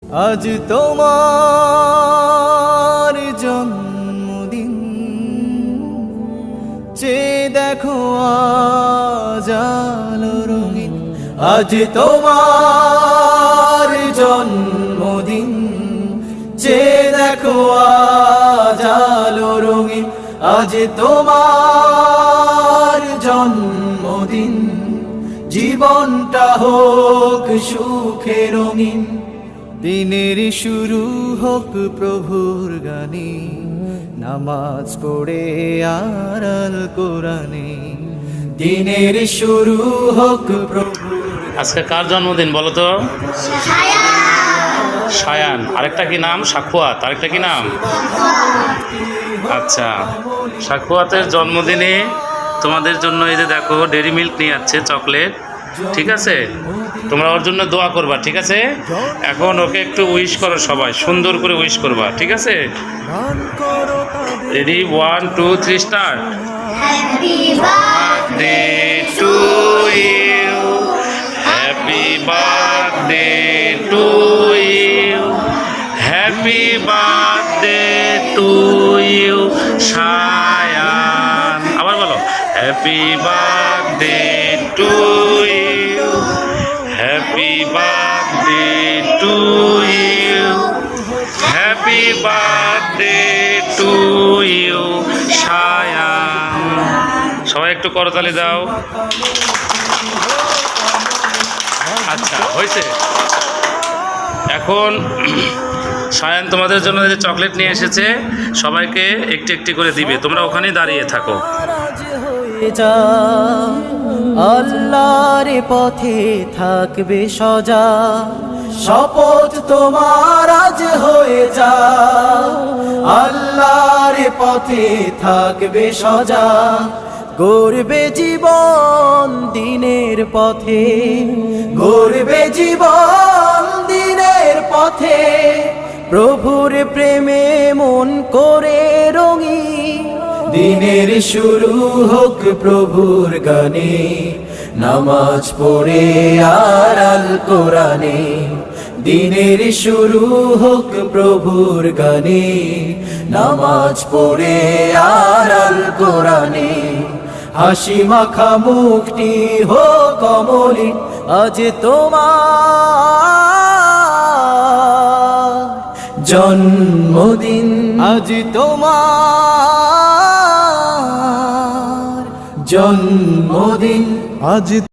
আজ তোমার জন্মদিন, চেয়ে দেখো আজ আলো রঙিন। আজ তোমার জন্মদিন, চেয়ে দেখো আজ আলো রঙিন। আজ তোমার জন্মদিন, জীবনটা হোক সুখে রঙিন। দিনের শুরু হোক প্রভুর গানে, নামাজ পড়ে আর আল কোরআনে। দিনের শুরু হোক প্রভুর। আজকে কার জন্মদিন বলো তো? সায়ান। আরেকটা কি নাম? সাখুয়াত। আরেকটা কি নাম? আচ্ছা, সাখুয়াতের জন্মদিনে তোমাদের জন্য এই যে দেখো ডেরি মিল্ক নিয়ে যাচ্ছে, চকলেট। ঠিক আছে, তোমরা ওর জন্য দোয়া করবা। ঠিক আছে, এখন ওকে একটু উইশ করো, সবাই সুন্দর করে উইশ করবা। ঠিক আছে, ready, 1 2 3 start. Happy birthday to you, happy birthday to you, happy birthday to you Sayan. আবার বলো, happy birthday to you, happy birthday to you, happy birthday to you Sayan. সবাই একটু করতালি দাও। আচ্ছা, হয়েছে। এখন সায়ান তোমাদের জন্য যে চকলেট নিয়ে এসেছে, সবাইকে একটি একটি করে দিবে। তোমরা ওখানেই দাঁড়িয়ে থাকো। আল্লাহর পথে থাকবে সজা, শপথ তোমার আজ হয়ে যা। আল্লাহর পথে থাকবে সজা, গড়বে জীবন দিনের পথে, গড়বে জীবন দিনের পথে। প্রভুর প্রেমে মন করে রঙিন, দিনের শুরু হোক প্রভুর গানে, নামাজ পড়ে আর আল কোরআনে। দিনের শুরু হোক প্রভুর গানে, নামাজ পড়ে আর আল কোরআনে। হাসি মাখা মুখটি হোক কমলিন, আজ তোমার জন্মদিন। আজ তোমার জন্মদিন, আজ